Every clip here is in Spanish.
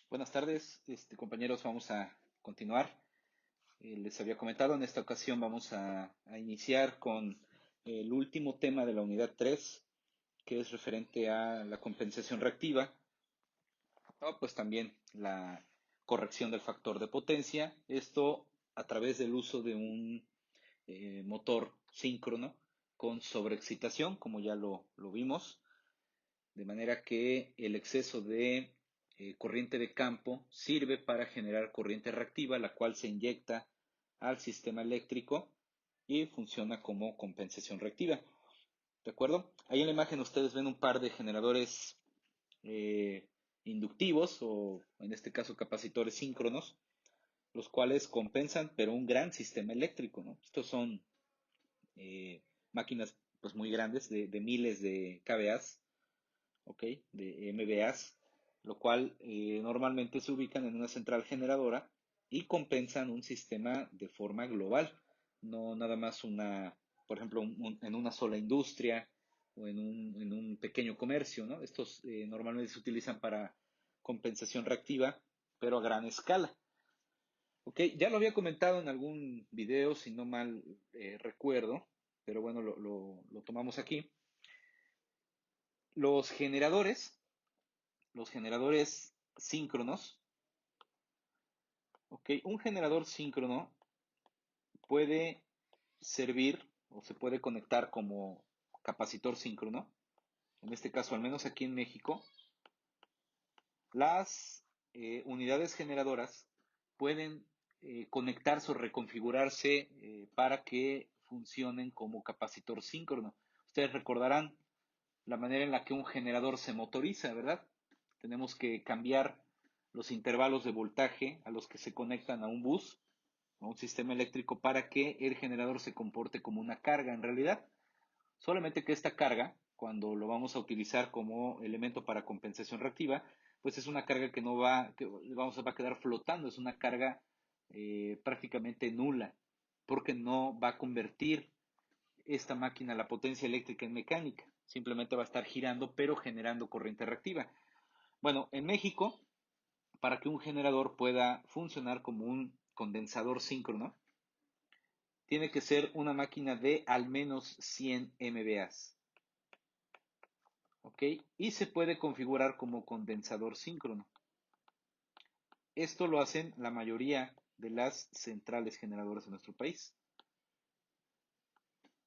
Buenas tardes, compañeros, vamos a continuar. Les había comentado, en esta ocasión vamos a iniciar con el último tema de la unidad 3, que es referente a la compensación reactiva, o pues también la corrección del factor de potencia. Esto a través del uso de un motor síncrono con sobreexcitación, como ya lo vimos, de manera que el exceso de corriente de campo sirve para generar corriente reactiva, la cual se inyecta al sistema eléctrico y funciona como compensación reactiva. ¿De acuerdo? Ahí en la imagen ustedes ven un par de generadores eh, inductivos o en este caso capacitores síncronos, los cuales compensan, pero un gran sistema eléctrico, ¿no? Estos son máquinas pues muy grandes de miles de kVA, ¿ok? De MVAs, lo cual normalmente se ubican en una central generadora y compensan un sistema de forma global, no nada más por ejemplo, en una sola industria o en un pequeño comercio, ¿no? Estos normalmente se utilizan para compensación reactiva, pero a gran escala. Ok, ya lo había comentado en algún video, si no mal recuerdo, pero bueno, lo tomamos aquí. Los generadores los generadores síncronos, ¿ok? Un generador síncrono puede servir o se puede conectar como capacitor síncrono. En este caso, al menos aquí en México, las unidades generadoras pueden conectarse o reconfigurarse para que funcionen como capacitor síncrono. Ustedes recordarán la manera en la que un generador se motoriza, ¿verdad? Tenemos que cambiar los intervalos de voltaje a los que se conectan a un bus, a un sistema eléctrico, para que el generador se comporte como una carga en realidad. Solamente que esta carga, cuando lo vamos a utilizar como elemento para compensación reactiva, pues es una carga que no va, que va a quedar flotando, es una carga prácticamente nula, porque no va a convertir esta máquina la potencia eléctrica en mecánica. Simplemente va a estar girando, pero generando corriente reactiva. Bueno, en México, para que un generador pueda funcionar como un condensador síncrono, tiene que ser una máquina de al menos 100 MVAs. ¿Ok? Y se puede configurar como condensador síncrono. Esto lo hacen la mayoría de las centrales generadoras en nuestro país.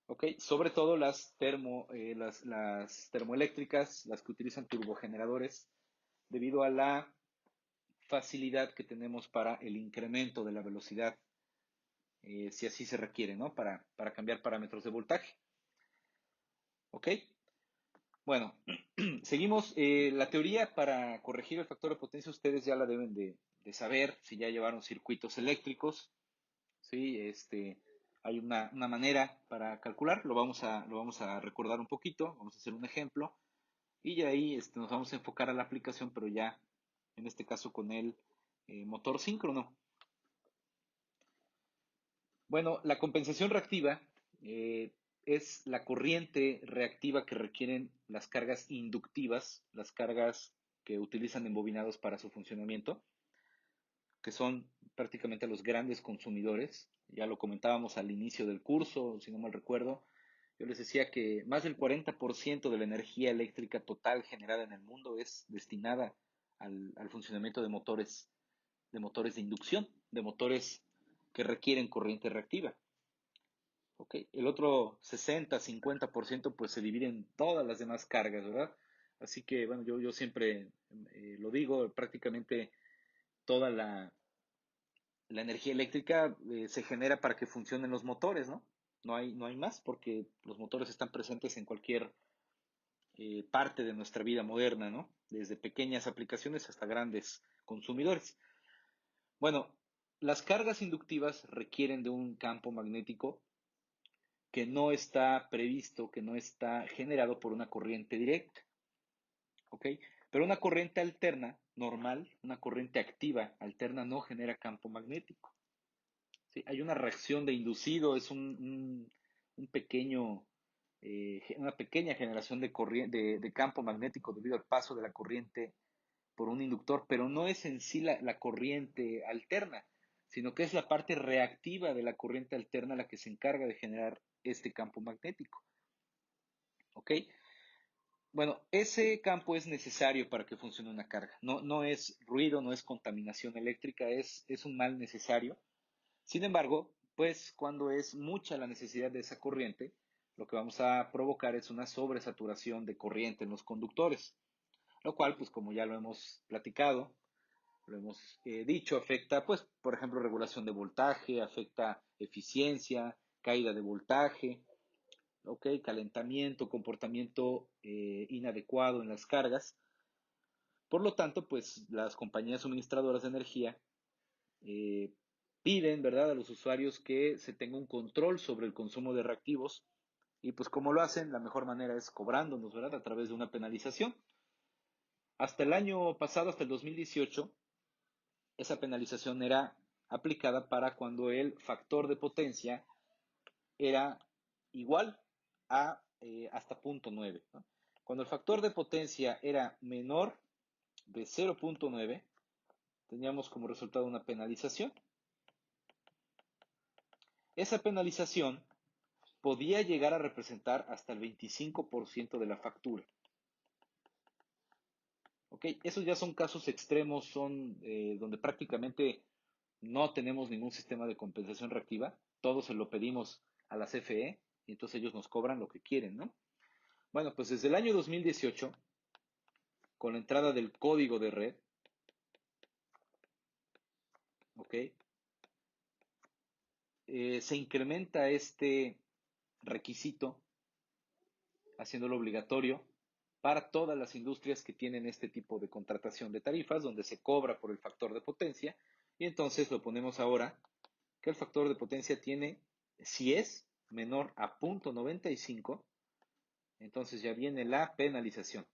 ¿Ok? Sobre todo las termoeléctricas, las que utilizan turbogeneradores, debido a la facilidad que tenemos para el incremento de la velocidad, si así se requiere, ¿no? Para cambiar parámetros de voltaje. ¿Ok? Bueno, seguimos. La teoría para corregir el factor de potencia ustedes ya la deben de saber si ya llevaron circuitos eléctricos, ¿sí? Hay una manera para calcular, lo vamos a recordar un poquito, vamos a hacer un ejemplo y ya ahí nos vamos a enfocar a la aplicación, pero ya en este caso con el motor síncrono. Bueno, la compensación reactiva es la corriente reactiva que requieren las cargas inductivas, las cargas que utilizan embobinados para su funcionamiento, que son prácticamente los grandes consumidores. Ya lo comentábamos al inicio del curso, si no mal recuerdo. Yo les decía que más del 40% de la energía eléctrica total generada en el mundo es destinada al funcionamiento de motores de inducción, de motores que requieren corriente reactiva. ¿Ok? El otro 60-50% pues se divide en todas las demás cargas, ¿verdad? Así que, bueno, yo siempre lo digo, prácticamente toda la energía eléctrica se genera para que funcionen los motores, ¿no? No hay más porque los motores están presentes en cualquier parte de nuestra vida moderna, ¿no? Desde pequeñas aplicaciones hasta grandes consumidores. Bueno, las cargas inductivas requieren de un campo magnético que no está previsto, que no está generado por una corriente directa, ¿ok? Pero una corriente alterna, normal, una corriente activa, alterna, no genera campo magnético, ¿sí? Hay una reacción de inducido, es un pequeño, una pequeña generación de campo magnético debido al paso de la corriente por un inductor, pero no es en sí la corriente alterna, sino que es la parte reactiva de la corriente alterna la que se encarga de generar este campo magnético. ¿Ok? Bueno, ese campo es necesario para que funcione una carga. No es ruido, no es contaminación eléctrica, es un mal necesario. Sin embargo, pues cuando es mucha la necesidad de esa corriente, lo que vamos a provocar es una sobresaturación de corriente en los conductores, lo cual, pues como ya lo hemos platicado, lo hemos dicho, afecta, pues, por ejemplo, regulación de voltaje, afecta eficiencia, caída de voltaje, ¿ok? Calentamiento, comportamiento inadecuado en las cargas. Por lo tanto, pues las compañías suministradoras de energía eh, piden, ¿verdad?, a los usuarios que se tenga un control sobre el consumo de reactivos y pues como lo hacen, la mejor manera es cobrándonos, ¿verdad?, a través de una penalización. Hasta el año pasado, hasta el 2018, esa penalización era aplicada para cuando el factor de potencia era igual a hasta 0.9, ¿no? Cuando el factor de potencia era menor de 0.9, teníamos como resultado una penalización. Esa penalización podía llegar a representar hasta el 25% de la factura. ¿Ok? Esos ya son casos extremos, son donde prácticamente no tenemos ningún sistema de compensación reactiva, todo se lo pedimos a la CFE y entonces ellos nos cobran lo que quieren, ¿no? Bueno, pues desde el año 2018, con la entrada del código de red, ¿ok? Se incrementa este requisito, haciéndolo obligatorio para todas las industrias que tienen este tipo de contratación de tarifas, donde se cobra por el factor de potencia, y entonces lo ponemos ahora que el factor de potencia tiene, si es menor a 0.95, entonces ya viene la penalización.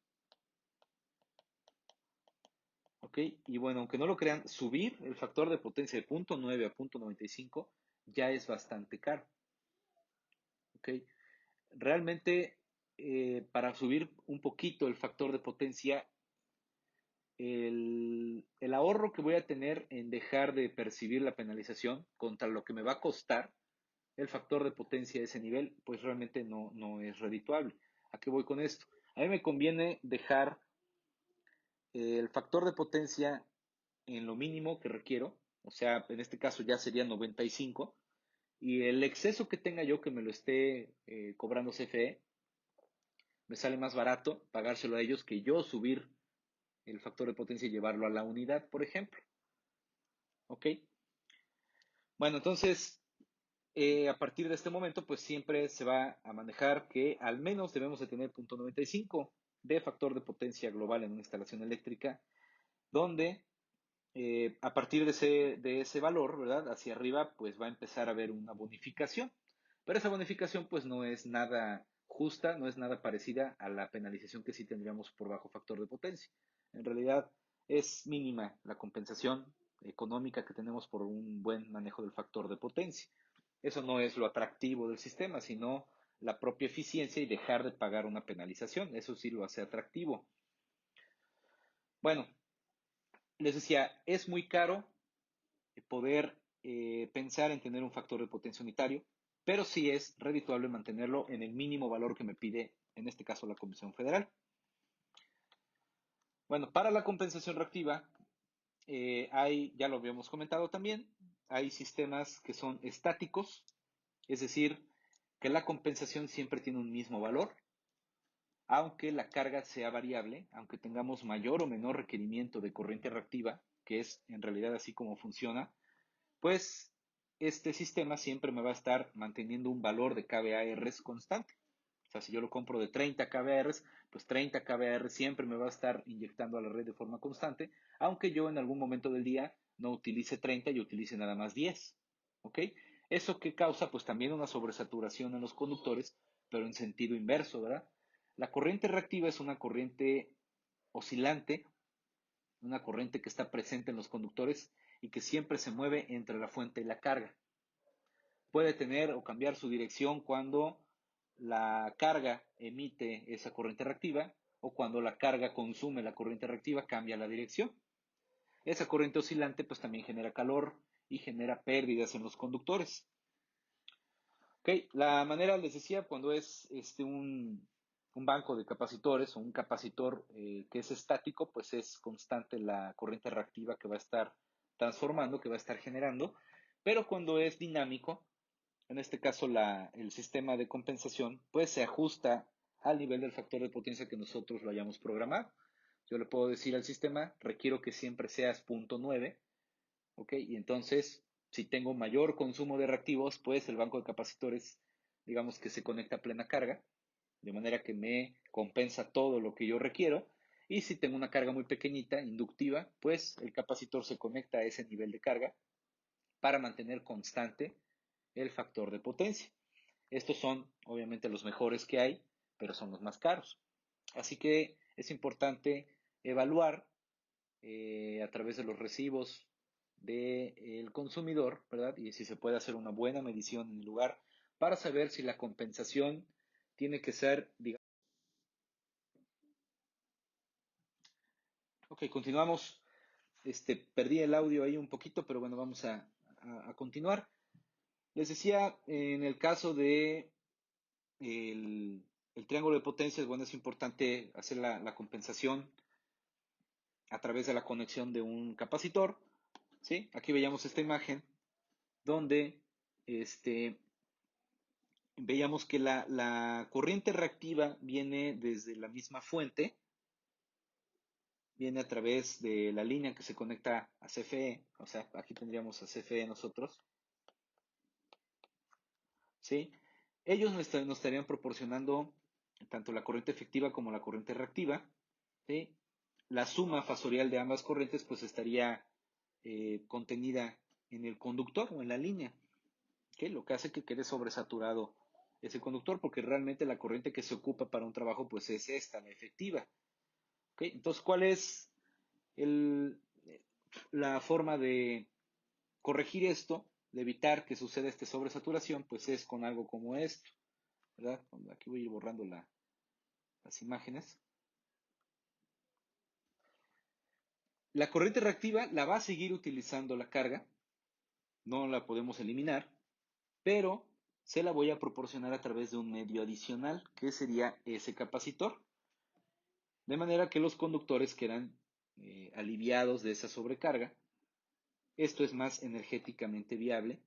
¿Ok? Y bueno, aunque no lo crean, subir el factor de potencia de 0.9 a 0.95 ya es bastante caro. ¿Ok? Realmente, para subir un poquito el factor de potencia, el ahorro que voy a tener en dejar de percibir la penalización contra lo que me va a costar el factor de potencia de ese nivel, pues realmente no es redituable. ¿A qué voy con esto? A mí me conviene dejar el factor de potencia en lo mínimo que requiero, o sea, en este caso ya sería 95, y el exceso que tenga yo que me lo esté cobrando CFE, me sale más barato pagárselo a ellos que yo subir el factor de potencia y llevarlo a la unidad, por ejemplo. ¿Ok? Bueno, entonces, a partir de este momento, pues siempre se va a manejar que al menos debemos de tener 0.95 de factor de potencia global en una instalación eléctrica, donde a partir de ese valor, ¿verdad? Hacia arriba, pues va a empezar a haber una bonificación. Pero esa bonificación, pues no es nada justa, no es nada parecida a la penalización que sí tendríamos por bajo factor de potencia. En realidad, es mínima la compensación económica que tenemos por un buen manejo del factor de potencia. Eso no es lo atractivo del sistema, sino la propia eficiencia y dejar de pagar una penalización. Eso sí lo hace atractivo. Bueno, les decía, es muy caro poder pensar en tener un factor de potencia unitario, pero sí es redituable mantenerlo en el mínimo valor que me pide, en este caso, la Comisión Federal. Bueno, para la compensación reactiva, ya lo habíamos comentado también, hay sistemas que son estáticos, es decir, que la compensación siempre tiene un mismo valor, aunque la carga sea variable, aunque tengamos mayor o menor requerimiento de corriente reactiva, que es en realidad así como funciona, pues este sistema siempre me va a estar manteniendo un valor de kVAR constante. O sea, si yo lo compro de 30 kVAR, pues 30 kVAR siempre me va a estar inyectando a la red de forma constante, aunque yo en algún momento del día no utilice 30 y utilice nada más 10. ¿Ok? ¿Eso qué causa? Pues también una sobresaturación en los conductores, pero en sentido inverso, ¿verdad? La corriente reactiva es una corriente oscilante, una corriente que está presente en los conductores y que siempre se mueve entre la fuente y la carga. Puede tener o cambiar su dirección cuando la carga emite esa corriente reactiva o cuando la carga consume la corriente reactiva cambia la dirección. Esa corriente oscilante pues también genera calor y genera pérdidas en los conductores. Ok, la manera, les decía, cuando es un banco de capacitores o un capacitor que es estático, pues es constante la corriente reactiva que va a estar transformando, que va a estar generando, pero cuando es dinámico, en este caso el sistema de compensación, pues se ajusta al nivel del factor de potencia que nosotros lo hayamos programado. Yo le puedo decir al sistema, requiero que siempre seas 0.9, ¿ok? Y entonces, si tengo mayor consumo de reactivos, pues el banco de capacitores, digamos que se conecta a plena carga, de manera que me compensa todo lo que yo requiero. Y si tengo una carga muy pequeñita, inductiva, pues el capacitor se conecta a ese nivel de carga para mantener constante el factor de potencia. Estos son obviamente los mejores que hay, pero son los más caros. Así que es importante evaluar a través de los recibos del consumidor, ¿verdad? Y si se puede hacer una buena medición en el lugar para saber si la compensación tiene que ser, digamos. Ok, continuamos. Perdí el audio ahí un poquito, pero bueno, vamos a continuar. Les decía, en el caso de el triángulo de potencias, bueno, es importante hacer la compensación a través de la conexión de un capacitor, ¿sí? Aquí veíamos esta imagen donde veíamos que la corriente reactiva viene desde la misma fuente, viene a través de la línea que se conecta a CFE, o sea, aquí tendríamos a CFE nosotros, ¿sí? Ellos nos estarían proporcionando tanto la corriente efectiva como la corriente reactiva, ¿sí? La suma fasorial de ambas corrientes pues estaría contenida en el conductor o en la línea, ¿ok? Lo que hace que quede sobresaturado ese conductor porque realmente la corriente que se ocupa para un trabajo pues es esta, la efectiva, ¿ok? Entonces, ¿cuál es el, la forma de corregir esto, de evitar que suceda esta sobresaturación? Pues es con algo como esto, ¿verdad? Aquí voy a ir borrando las imágenes. La corriente reactiva la va a seguir utilizando la carga, no la podemos eliminar, pero se la voy a proporcionar a través de un medio adicional, que sería ese capacitor. De manera que los conductores quedan aliviados de esa sobrecarga. Esto es más energéticamente viable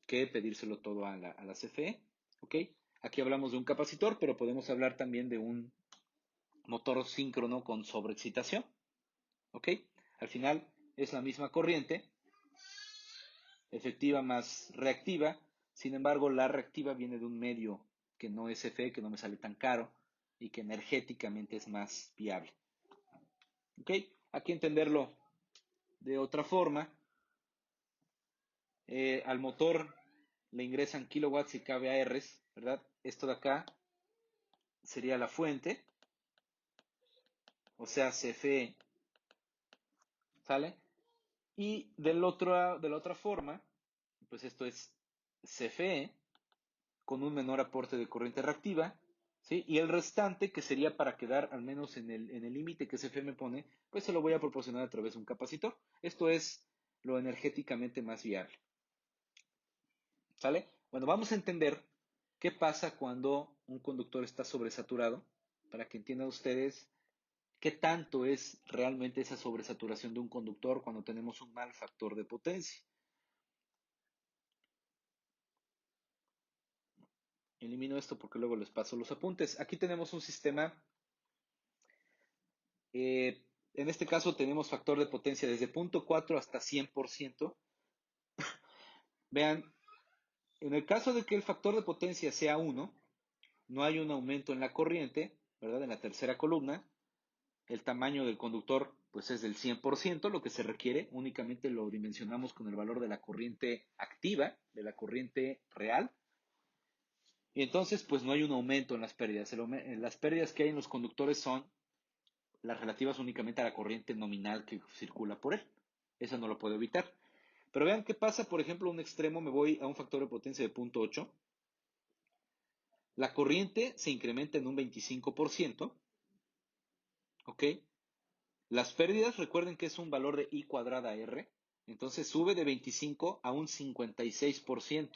que pedírselo todo a la CFE. ¿Ok? Aquí hablamos de un capacitor, pero podemos hablar también de un motor síncrono con sobreexcitación. ¿Ok? Al final es la misma corriente, efectiva más reactiva. Sin embargo, la reactiva viene de un medio que no es CFE, que no me sale tan caro y que energéticamente es más viable. ¿Ok? Aquí entenderlo de otra forma. Al motor le ingresan kilowatts y kVARs, ¿verdad? Esto de acá sería la fuente, o sea, CFE, ¿sale? Y de la otra forma, pues esto es CFE con un menor aporte de corriente reactiva, ¿sí? Y el restante, que sería para quedar al menos en el límite que CFE me pone, pues se lo voy a proporcionar a través de un capacitor. Esto es lo energéticamente más viable. ¿Sale? Bueno, vamos a entender qué pasa cuando un conductor está sobresaturado, para que entiendan ustedes qué tanto es realmente esa sobresaturación de un conductor cuando tenemos un mal factor de potencia. Elimino esto porque luego les paso los apuntes. Aquí tenemos un sistema, en este caso tenemos factor de potencia desde 0.4 hasta 100%. Vean, en el caso de que el factor de potencia sea 1, no hay un aumento en la corriente, ¿verdad? En la tercera columna, el tamaño del conductor pues es del 100%, lo que se requiere, únicamente lo dimensionamos con el valor de la corriente activa, de la corriente real, y entonces pues no hay un aumento en las pérdidas. Las pérdidas que hay en los conductores son las relativas únicamente a la corriente nominal que circula por él. Eso no lo puedo evitar. Pero vean qué pasa, por ejemplo, a un extremo me voy a un factor de potencia de 0.8. La corriente se incrementa en un 25%, ¿ok? Las pérdidas, recuerden que es un valor de I cuadrada R, entonces sube de 25 a un 56%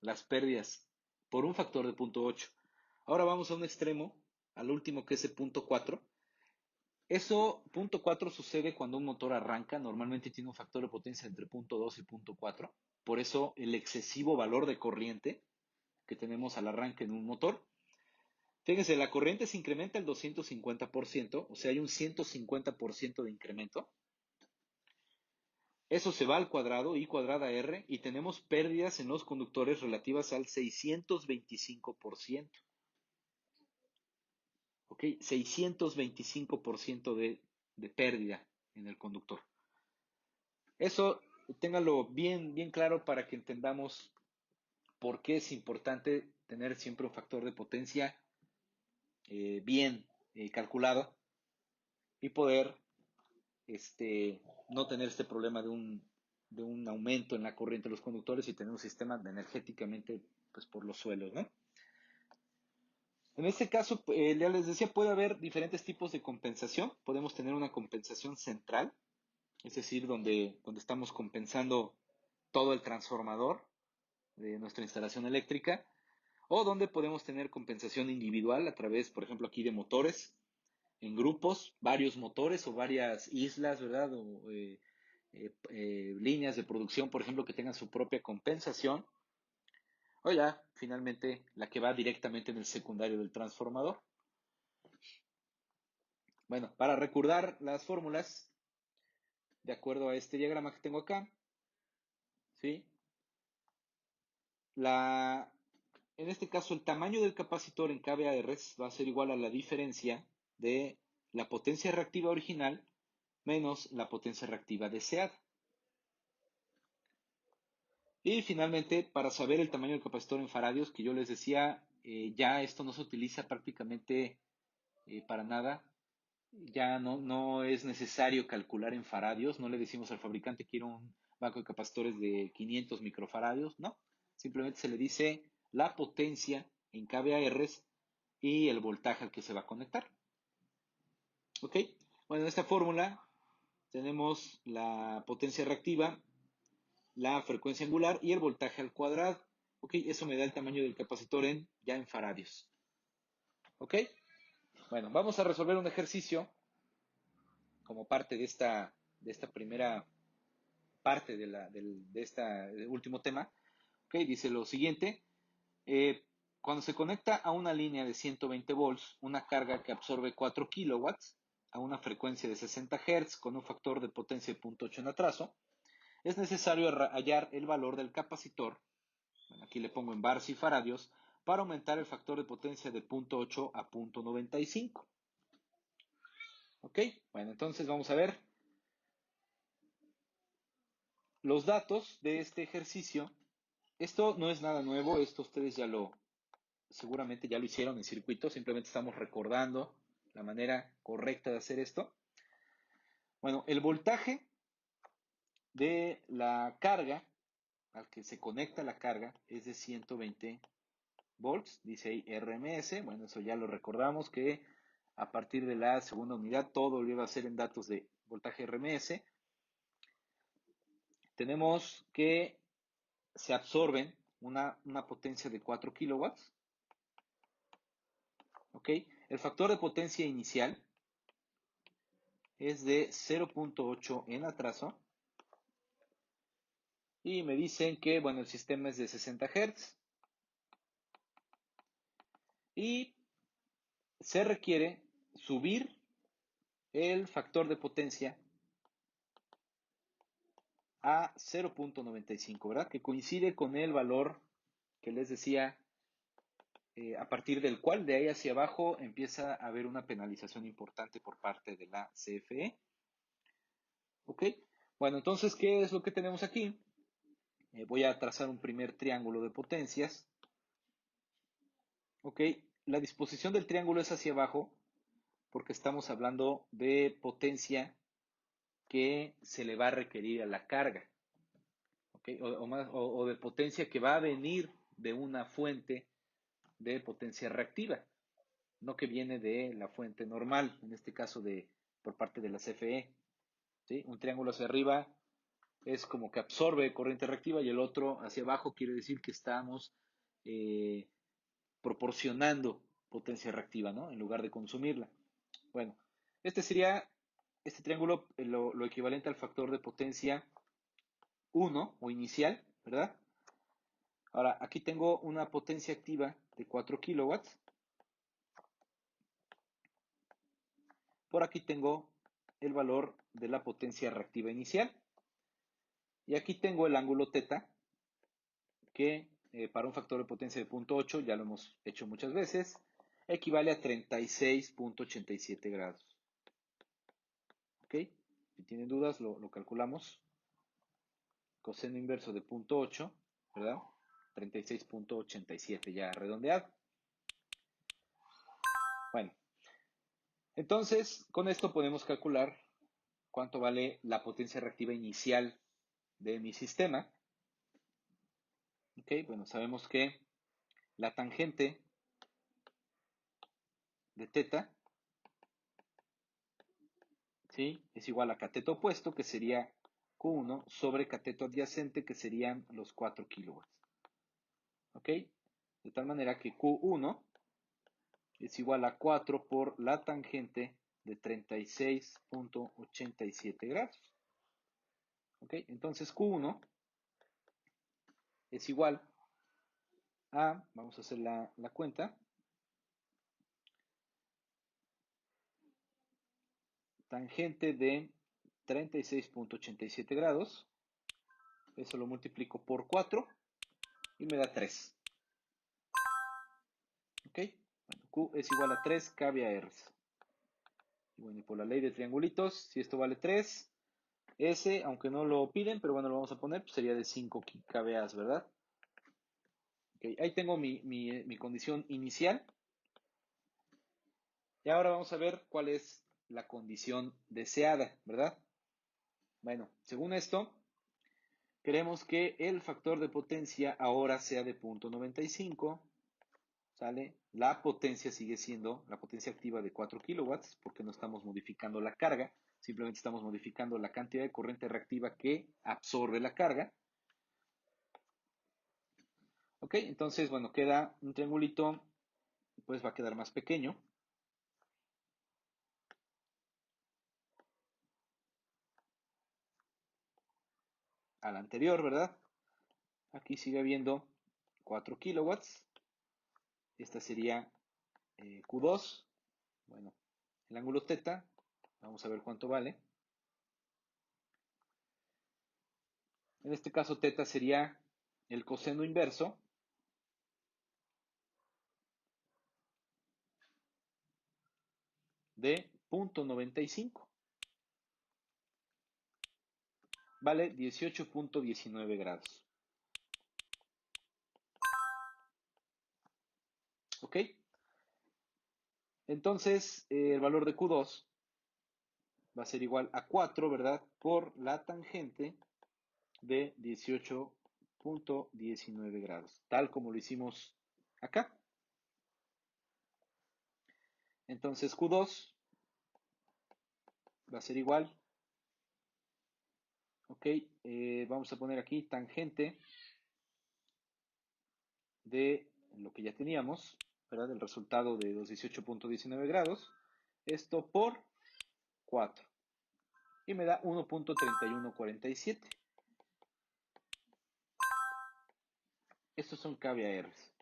las pérdidas por un factor de 0.8. Ahora vamos a un extremo, al último que es el 0.4. Eso, 0.4 sucede cuando un motor arranca, normalmente tiene un factor de potencia entre 0.2 y 0.4. Por eso el excesivo valor de corriente que tenemos al arranque en un motor. Fíjense, la corriente se incrementa el 250%, o sea, hay un 150% de incremento. Eso se va al cuadrado, I cuadrada R, y tenemos pérdidas en los conductores relativas al 625%. ¿Ok? 625% de pérdida en el conductor. Eso ténganlo bien, bien claro para que entendamos por qué es importante tener siempre un factor de potencia bien calculado y poder no tener este problema de un aumento en la corriente de los conductores y tener un sistema energéticamente pues, por los suelos, ¿no? En este caso, ya les decía, puede haber diferentes tipos de compensación. Podemos tener una compensación central, es decir, donde estamos compensando todo el transformador de nuestra instalación eléctrica, o donde podemos tener compensación individual a través, por ejemplo, aquí de motores, en grupos, varios motores o varias islas, ¿verdad? O líneas de producción, por ejemplo, que tengan su propia compensación, o ya, finalmente, la que va directamente en el secundario del transformador. Bueno, para recordar las fórmulas, de acuerdo a este diagrama que tengo acá, ¿sí? En este caso, el tamaño del capacitor en kVAR va a ser igual a la diferencia de la potencia reactiva original menos la potencia reactiva deseada. Y finalmente, para saber el tamaño del capacitor en faradios, que yo les decía, ya esto no se utiliza prácticamente para nada. Ya no es necesario calcular en faradios. No le decimos al fabricante quiero un banco de capacitores de 500 microfaradios. No, simplemente se le dice la potencia en kVAR y el voltaje al que se va a conectar. ¿Ok? Bueno, en esta fórmula tenemos la potencia reactiva, la frecuencia angular y el voltaje al cuadrado. Ok, eso me da el tamaño del capacitor ya en faradios. Ok, bueno, vamos a resolver un ejercicio como parte de esta primera parte de este último tema. Ok, dice lo siguiente. Cuando se conecta a una línea de 120 volts, una carga que absorbe 4 kilowatts a una frecuencia de 60 Hz con un factor de potencia de 0.8 en atraso, es necesario hallar el valor del capacitor, bueno, aquí le pongo en bars y faradios, para aumentar el factor de potencia de 0.8 a 0.95. ¿Ok? Bueno, entonces vamos a ver los datos de este ejercicio. Esto no es nada nuevo, esto ustedes seguramente ya lo hicieron en circuito, simplemente estamos recordando la manera correcta de hacer esto. Bueno, el voltaje de la carga al que se conecta la carga es de 120 volts, dice ahí RMS. Bueno, eso ya lo recordamos que a partir de la segunda unidad todo lo iba a ser en datos de voltaje RMS. Tenemos que se absorben una potencia de 4 kilowatts. ¿Ok? El factor de potencia inicial es de 0.8 en atraso. Y me dicen que, bueno, el sistema es de 60 Hz. Y se requiere subir el factor de potencia a 0.95, ¿verdad? Que coincide con el valor que les decía, a partir del cual de ahí hacia abajo empieza a haber una penalización importante por parte de la CFE. ¿Ok? Bueno, entonces, ¿qué es lo que tenemos aquí? Voy a trazar un primer triángulo de potencias. ¿Ok? La disposición del triángulo es hacia abajo porque estamos hablando de potencia que se le va a requerir a la carga. ¿Ok? O de potencia que va a venir de una fuente de potencia reactiva. no que viene de la fuente normal, en este caso por parte de la CFE. ¿Sí? Un triángulo hacia arriba es como que absorbe corriente reactiva y el otro hacia abajo quiere decir que estamos eh, proporcionando potencia reactiva, ¿no? En lugar de consumirla. Bueno, este sería este triángulo lo equivalente al factor de potencia 1 o inicial, ¿verdad? Ahora, aquí tengo una potencia activa de 4 kilowatts. Por aquí tengo el valor de la potencia reactiva inicial. Y aquí tengo el ángulo teta, que para un factor de potencia de 0.8, ya lo hemos hecho muchas veces, equivale a 36.87 grados. ¿Ok? Si tienen dudas, lo calculamos. Coseno inverso de 0.8, ¿verdad? 36.87 ya redondeado. Bueno, entonces con esto podemos calcular cuánto vale la potencia reactiva inicial de mi sistema. Ok, bueno, sabemos que la tangente de teta, ¿sí? Es igual a cateto opuesto, que sería Q1, sobre cateto adyacente, que serían los 4 kilowatts. ¿Ok? De tal manera que Q1 es igual a 4 por la tangente de 36.87 grados. ¿Ok? Entonces Q1 es igual a, vamos a hacer la cuenta, tangente de 36.87 grados, eso lo multiplico por 4 y me da 3. ¿Ok? Bueno, Q es igual a 3 kVAR. Y bueno, y por la ley de triangulitos, si esto vale 3, S, aunque no lo piden, pero bueno, lo vamos a poner, pues sería de 5 kVA, ¿verdad? Okay, ahí tengo mi condición inicial. Y ahora vamos a ver cuál es la condición deseada, ¿verdad? Bueno, según esto, queremos que el factor de potencia ahora sea de 0.95, ¿sale? La potencia sigue siendo la potencia activa de 4 kilowatts, porque no estamos modificando la carga, simplemente estamos modificando la cantidad de corriente reactiva que absorbe la carga. Ok, entonces, bueno, queda un triangulito, pues va a quedar más pequeño. Al anterior, ¿verdad? Aquí sigue habiendo 4 kilowatts. Esta sería Q2. Bueno, el ángulo teta, vamos a ver cuánto vale. En este caso, teta sería el coseno inverso de 0.95. Vale 18.19 grados. ¿Ok? Entonces, el valor de Q2 va a ser igual a 4, ¿verdad? Por la tangente de 18.19 grados, tal como lo hicimos acá. Entonces Q2 va a ser igual, ok, vamos a poner aquí tangente de lo que ya teníamos, ¿verdad? El resultado de los 18.19 grados, esto por 4, y me da 1.3147. Estos son kVARs.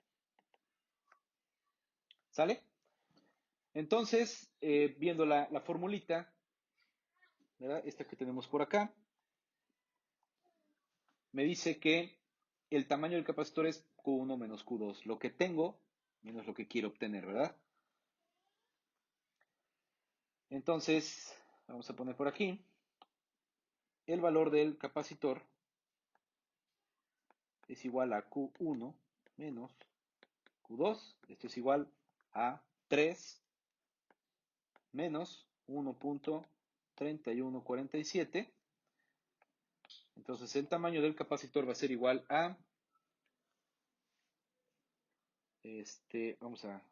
¿Sale? Entonces, viendo la formulita, ¿verdad? Esta que tenemos por acá, me dice que el tamaño del capacitor es Q1 menos Q2. Lo que tengo menos lo que quiero obtener, ¿verdad? Entonces, vamos a poner por aquí el valor del capacitor es igual a Q1 menos Q2. Esto es igual a 3 menos 1.3147. Entonces, el tamaño del capacitor va a ser igual a vamos a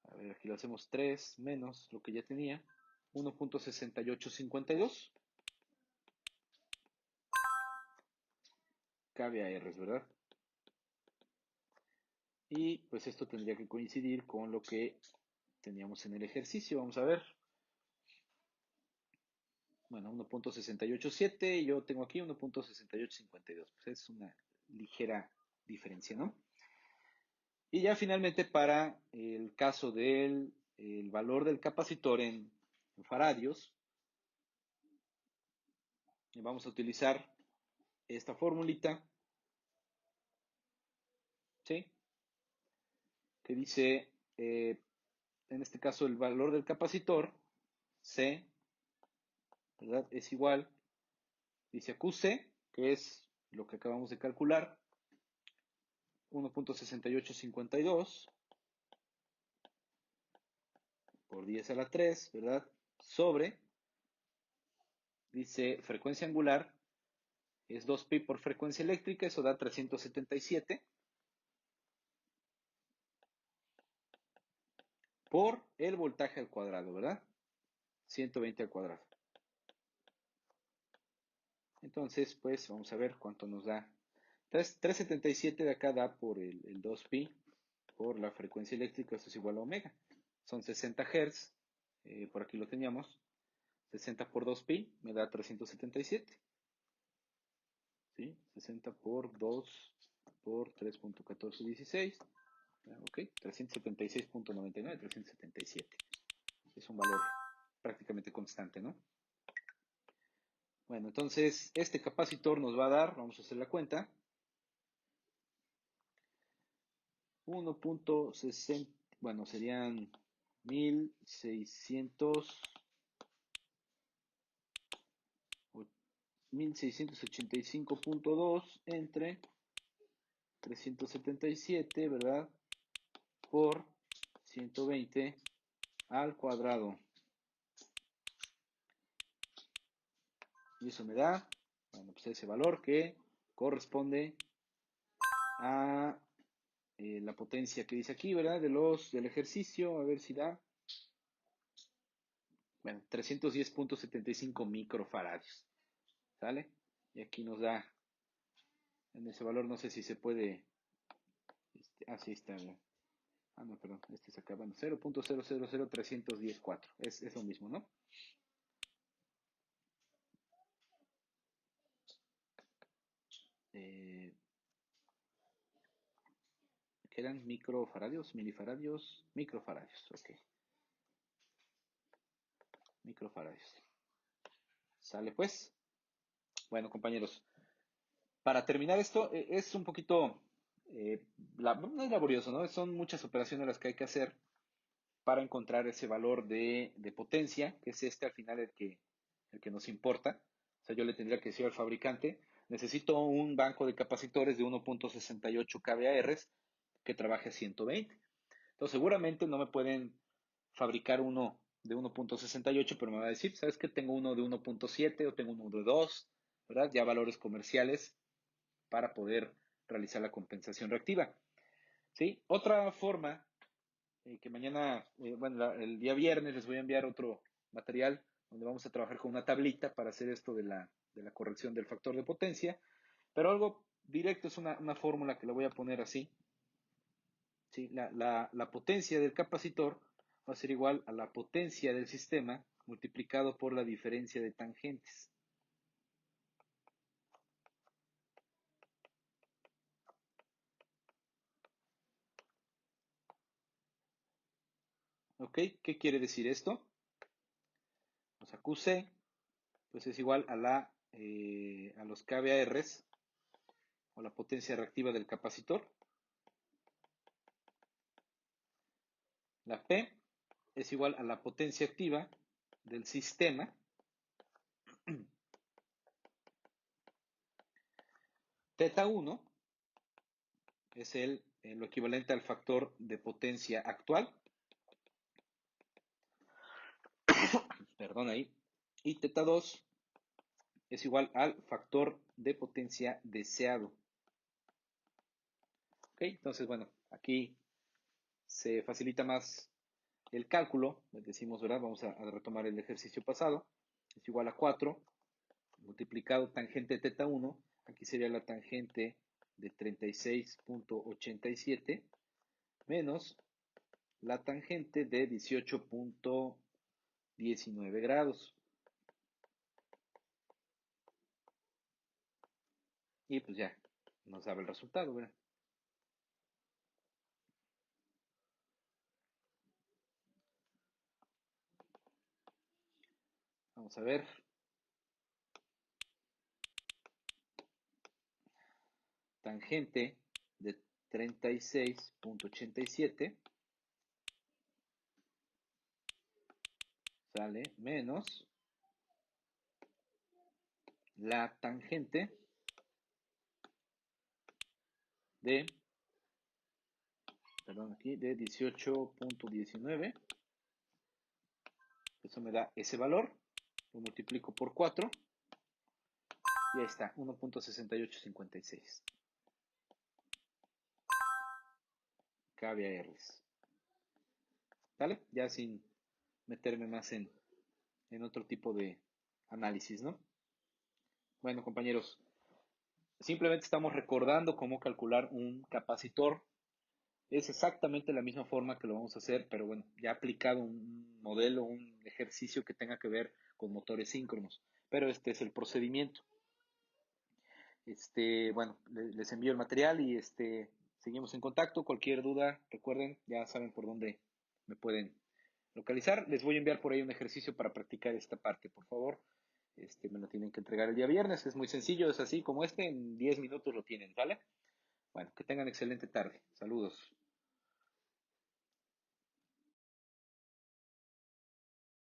A ver, aquí lo hacemos 3 menos lo que ya tenía. 1.6852. Cabe a R's, ¿verdad? Y pues esto tendría que coincidir con lo que teníamos en el ejercicio. Vamos a ver. Bueno, 1.687. Yo tengo aquí 1.6852. Pues es una ligera diferencia, ¿no? Y ya finalmente para el caso del el valor del capacitor en faradios, vamos a utilizar esta formulita, ¿sí? Que dice, en este caso, el valor del capacitor, C, ¿verdad? Es igual, dice a QC, que es lo que acabamos de calcular, 1.6852 por 10 a la 3, ¿verdad? Sobre, dice frecuencia angular, es 2pi por frecuencia eléctrica, eso da 377 por el voltaje al cuadrado, ¿verdad? 120 al cuadrado. Entonces, pues vamos a ver cuánto nos da. 377 de acá da por el 2pi por la frecuencia eléctrica, esto es igual a omega. Son 60 Hz, por aquí lo teníamos. 60 por 2pi me da 377. ¿Sí? 60 por 2 por 3.1416. Ok, 376.99, 377. Es un valor prácticamente constante, ¿no? Bueno, entonces este capacitor nos va a dar, vamos a hacer la cuenta, 1.60, bueno, serían 1600, 1685.2 entre 377, ¿verdad? Por 120 al cuadrado. Y eso me da, bueno, pues ese valor que corresponde a la potencia que dice aquí, ¿verdad? Del ejercicio, a ver si da. Bueno, 310.75 microfaradios. ¿Sale? Y aquí nos da, en ese valor, no sé si se puede. Sí está bien. No, perdón, este se acaba en 0.000314. Es lo mismo, ¿no? Eh, ¿Qué eran microfaradios? Milifaradios, microfaradios, ok. Microfaradios. ¿Sale pues? Bueno, compañeros, para terminar esto, es un poquito, no es laborioso, ¿no? Son muchas operaciones las que hay que hacer para encontrar ese valor de potencia, que es este al final el que nos importa. O sea, yo le tendría que decir al fabricante, necesito un banco de capacitores de 1.68 kVAR que trabaje a 120. Entonces, seguramente no me pueden fabricar uno de 1.68, pero me va a decir, ¿sabes qué? Tengo uno de 1.7 o tengo uno de 2, ¿verdad? Ya valores comerciales para poder realizar la compensación reactiva. ¿Sí? Otra forma que mañana, bueno, el día viernes les voy a enviar otro material donde vamos a trabajar con una tablita para hacer esto de la corrección del factor de potencia, pero algo directo es una fórmula que la voy a poner así. ¿Sí? La potencia del capacitor va a ser igual a la potencia del sistema multiplicado por la diferencia de tangentes. ¿Ok? ¿Qué quiere decir esto? O sea, QC pues es igual a los kVARs o la potencia reactiva del capacitor. La P es igual a la potencia activa del sistema. Teta 1 es lo equivalente al factor de potencia actual. Perdón ahí. Y teta 2 es igual al factor de potencia deseado. ¿Ok? Entonces, bueno, aquí se facilita más El cálculo, decimos, ¿verdad? Vamos a retomar el ejercicio pasado. Es igual a 4 multiplicado tangente de teta 1. Aquí sería la tangente de 36.87 menos la tangente de 18.19 grados. Y pues ya, nos da el resultado, ¿verdad? Vamos a ver. Tangente de 36.87 sale menos la tangente de, perdón, aquí de 18.19. Eso me da ese valor. Lo multiplico por 4 y ahí está, 1.6856 kVARs. ¿Vale? Ya sin meterme más en otro tipo de análisis, ¿no? Bueno, compañeros, simplemente estamos recordando cómo calcular un capacitor. Es exactamente la misma forma que lo vamos a hacer, pero bueno, ya aplicado un modelo, un ejercicio que tenga que ver con motores síncronos. Pero este es el procedimiento. Bueno, les envío el material y seguimos en contacto. Cualquier duda, recuerden, ya saben por dónde me pueden localizar. Les voy a enviar por ahí un ejercicio para practicar esta parte, por favor. Me lo tienen que entregar el día viernes. Es muy sencillo, es así como en 10 minutos lo tienen, ¿vale? Bueno, que tengan excelente tarde. Saludos.